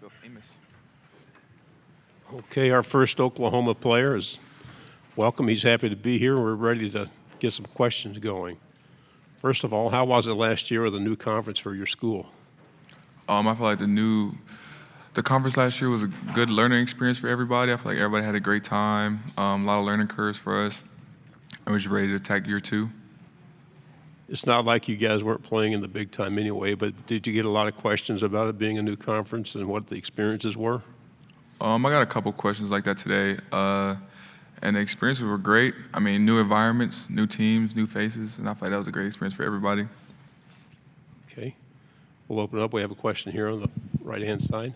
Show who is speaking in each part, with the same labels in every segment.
Speaker 1: feel famous.
Speaker 2: Okay, our first Oklahoma player is welcome. He's happy to be here. We're ready to get some questions going. First of all, how was it last year with the new conference for your school?
Speaker 1: I feel like the conference last year was a good learning experience for everybody. I feel like everybody had a great time. A lot of learning curves for us. I was ready to attack year 2.
Speaker 2: It's not like you guys weren't playing in the big time anyway, but did you get a lot of questions about it being a new conference and what the experiences were?
Speaker 1: I got a couple questions like that today, and the experiences were great. I mean, new environments, new teams, new faces, and I feel like that was a great experience for everybody.
Speaker 2: Okay. We'll open it up. We have a question here on the right-hand side.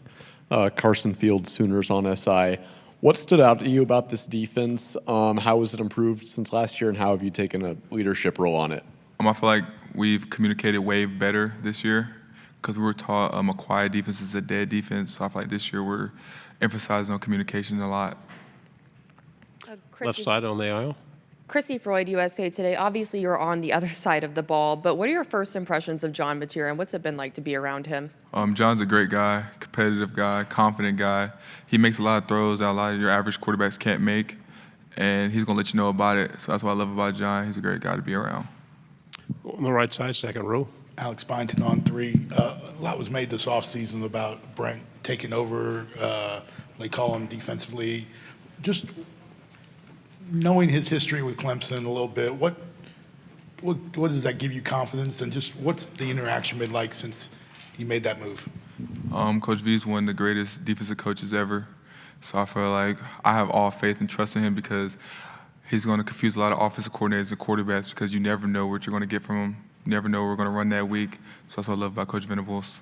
Speaker 3: Carson Field, Sooners on SI. What stood out to you about this defense? How has it improved since last year, and how have you taken a leadership role on it?
Speaker 1: I feel like we've communicated way better this year because we were taught a quiet defense is a dead defense. So I feel like this year we're emphasizing on communication a lot.
Speaker 2: Left side on the aisle.
Speaker 4: Christy Freud, USA Today. Obviously, you're on the other side of the ball, but what are your first impressions of John Mateer, and what's it been like to be around him?
Speaker 1: John's a great guy, competitive guy, confident guy. He makes a lot of throws that a lot of your average quarterbacks can't make, and he's going to let you know about it. So that's what I love about John. He's a great guy to be around.
Speaker 2: On the right side, second row.
Speaker 5: Alex Byington on 3. A lot was made this offseason about Brent taking over, play calling defensively. Just knowing his history with Clemson a little bit, what does that give you confidence, and just what's the interaction been like since he made that move?
Speaker 1: Coach V is one of the greatest defensive coaches ever, so I feel like I have all faith and trust in him because he's going to confuse a lot of offensive coordinators and quarterbacks because you never know what you're going to get from him. You never know what we're going to run that week. So that's what I love about Coach Venables.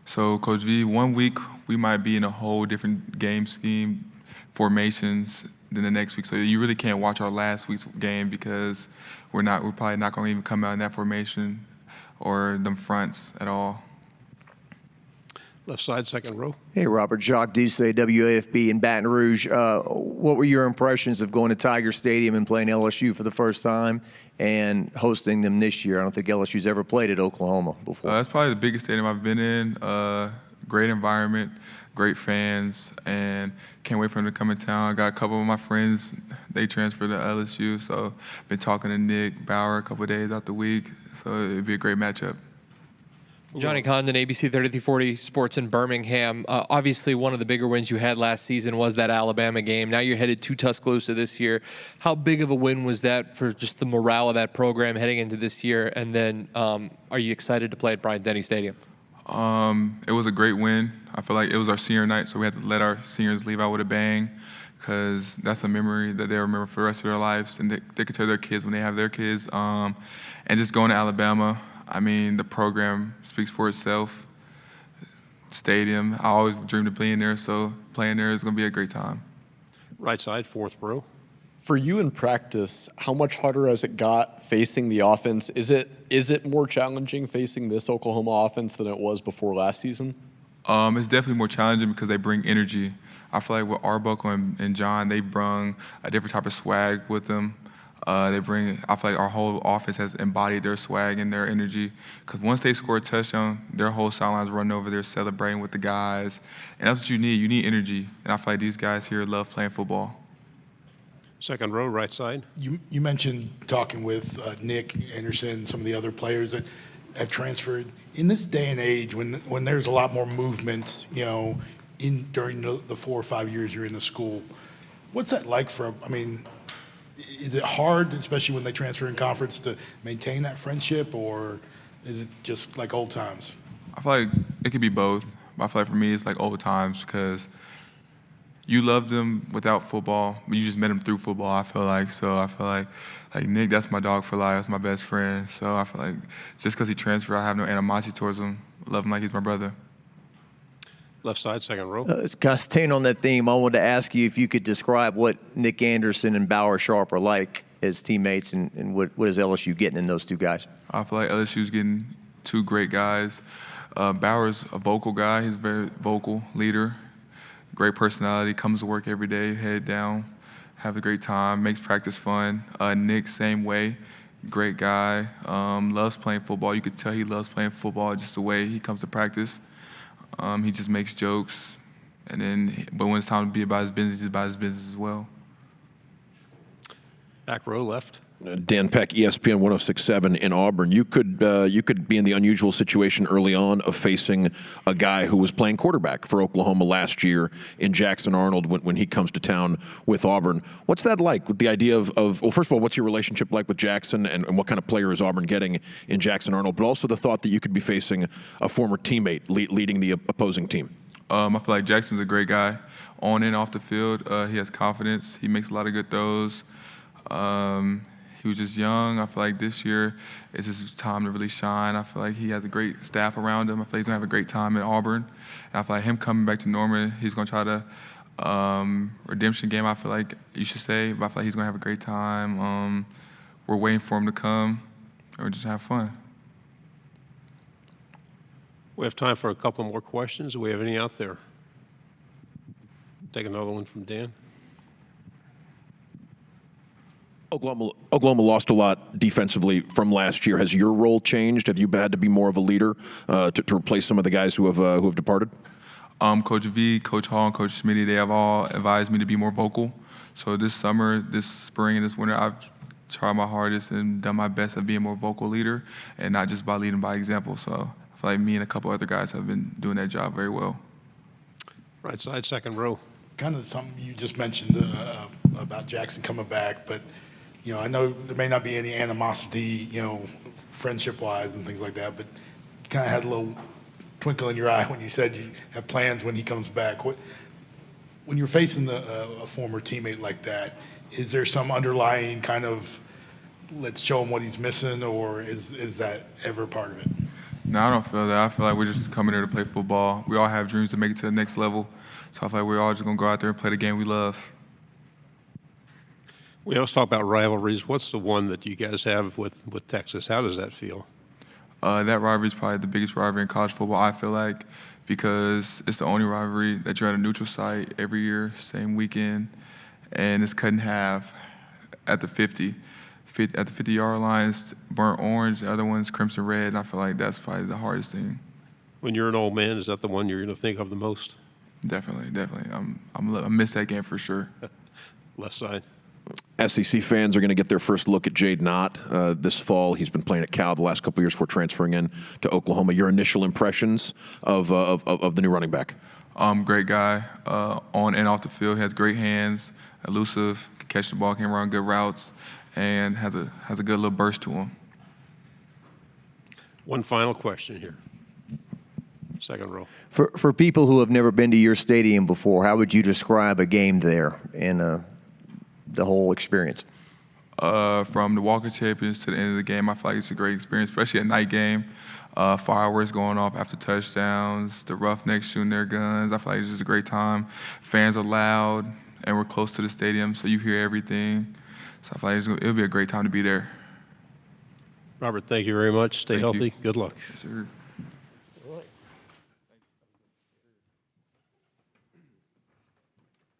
Speaker 1: So Coach V, 1 week we might be in a whole different game scheme, formations than the next week. So you really can't watch our last week's game because we're probably not going to even come out in that formation or them fronts at all.
Speaker 2: Left side, second row.
Speaker 6: Hey, Robert. Jacques Doucet, WAFB in Baton Rouge. What were your impressions of going to Tiger Stadium and playing LSU for the first time and hosting them this year? I don't think LSU's ever played at Oklahoma before.
Speaker 1: That's probably the biggest stadium I've been in. Great environment, great fans, and can't wait for them to come in town. I got a couple of my friends, they transferred to LSU, so been talking to Nick Bauer a couple of days out the week, so it'd be a great matchup.
Speaker 7: Johnny Condon, ABC 3340 Sports in Birmingham. Obviously, one of the bigger wins you had last season was that Alabama game. Now you're headed to Tuscaloosa this year. How big of a win was that for just the morale of that program heading into this year? And then are you excited to play at Bryant-Denny Stadium?
Speaker 1: It was a great win. I feel like it was our senior night, so we had to let our seniors leave out with a bang because that's a memory that they'll remember for the rest of their lives, and they could tell their kids when they have their kids. And just going to Alabama, I mean, the program speaks for itself. Stadium, I always dreamed of being there, so playing there is going to be a great time.
Speaker 2: Right side, fourth row.
Speaker 3: For you in practice, how much harder has it got facing the offense? Is it more challenging facing this Oklahoma offense than it was before last season?
Speaker 1: It's definitely more challenging because they bring energy. I feel like with Arbuckle and John, they bring a different type of swag with them. I feel like our whole offense has embodied their swag and their energy. Because once they score a touchdown, their whole sideline's running over there celebrating with the guys. And that's what you need. You need energy. And I feel like these guys here love playing football.
Speaker 2: Second row, right side.
Speaker 5: You mentioned talking with Nick Anderson, some of the other players that have transferred. In this day and age, when there's a lot more movement, during the 4 or 5 years you're in the school, what's that like is it hard, especially when they transfer in conference, to maintain that friendship, or is it just like old times?
Speaker 1: I feel like it could be both. But I feel like for me, it's like old times because you loved them without football, but you just met them through football, I feel like. So I feel like Nick, that's my dog for life. That's my best friend. So I feel like just because he transferred, I have no animosity towards him. I love him like he's my brother.
Speaker 2: Left side, second row.
Speaker 6: Staying on that theme, I wanted to ask you if you could describe what Nick Anderson and Bauer Sharp are like as teammates, and what is LSU getting in those two guys?
Speaker 1: I feel like LSU's getting two great guys. Bauer's a vocal guy. He's a very vocal leader. Great personality, comes to work every day, head down, have a great time, makes practice fun. Nick, same way. Great guy. Loves playing football. You could tell he loves playing football, just the way he comes to practice. He just makes jokes. But when it's time to be about his business, he's about his business as well.
Speaker 2: Back row left.
Speaker 8: Dan Peck, ESPN 106.7 in Auburn. You could be in the unusual situation early on of facing a guy who was playing quarterback for Oklahoma last year in Jackson Arnold when he comes to town with Auburn. What's that like with the idea of well, first of all, what's your relationship like with Jackson and what kind of player is Auburn getting in Jackson Arnold, but also the thought that you could be facing a former teammate leading the opposing team?
Speaker 1: I feel like Jackson's a great guy. On and off the field, he has confidence. He makes a lot of good throws. He was just young. I feel like this year is his time to really shine. I feel like he has a great staff around him. I feel like he's going to have a great time at Auburn. And I feel like him coming back to Norman, he's going to try to redemption game, I feel like you should say. But I feel like he's going to have a great time. We're waiting for him to come, and we're just have fun.
Speaker 2: We have time for a couple more questions. Do we have any out there? Take another one from Dan.
Speaker 8: Oklahoma lost a lot defensively from last year. Has your role changed? Have you had to be more of a leader to replace some of the guys who have departed?
Speaker 1: Coach V, Coach Hall, and Coach Smitty, they have all advised me to be more vocal. So this summer, this spring, and this winter, I've tried my hardest and done my best at being a more vocal leader and not just by leading by example. So I feel like me and a couple other guys have been doing that job very well.
Speaker 2: Right side, second row.
Speaker 5: Kind of something you just mentioned about Jackson coming back, but I know there may not be any animosity, friendship-wise and things like that, but you kind of had a little twinkle in your eye when you said you have plans when he comes back. When you're facing a former teammate like that, is there some underlying kind of let's show him what he's missing, or is that ever part of it?
Speaker 1: No, I don't feel that. I feel like we're just coming here to play football. We all have dreams to make it to the next level. So I feel like we're all just going to go out there and play the game we love.
Speaker 2: We always talk about rivalries. What's the one that you guys have with Texas? How does that feel?
Speaker 1: That rivalry is probably the biggest rivalry in college football, I feel like, because it's the only rivalry that you're at a neutral site every year, same weekend, and it's cut in half at the 50. At the 50-yard line, it's burnt orange. The other one's crimson red, and I feel like that's probably the hardest thing.
Speaker 2: When you're an old man, is that the one you're going to think of the most?
Speaker 1: Definitely. I miss that game for sure.
Speaker 2: Left side.
Speaker 8: SEC fans are going to get their first look at Jade Knott this fall. He's been playing at Cal the last couple of years before transferring in to Oklahoma. Your initial impressions of the new running back?
Speaker 1: Great guy. On and off the field, he has great hands, elusive, can catch the ball, can run good routes, and has a good little burst to him.
Speaker 2: One final question here. Second row.
Speaker 6: For people who have never been to your stadium before, how would you describe a game there and the whole experience?
Speaker 1: From the Walker Champions to the end of the game, I feel like it's a great experience, especially a night game. Fireworks going off after touchdowns, the Roughnecks shooting their guns. I feel like it's just a great time. Fans are loud, and we're close to the stadium, so you hear everything. So I feel like it'll be a great time to be there.
Speaker 2: Robert, thank you very much. Stay healthy. Good luck.
Speaker 1: Yes, sir.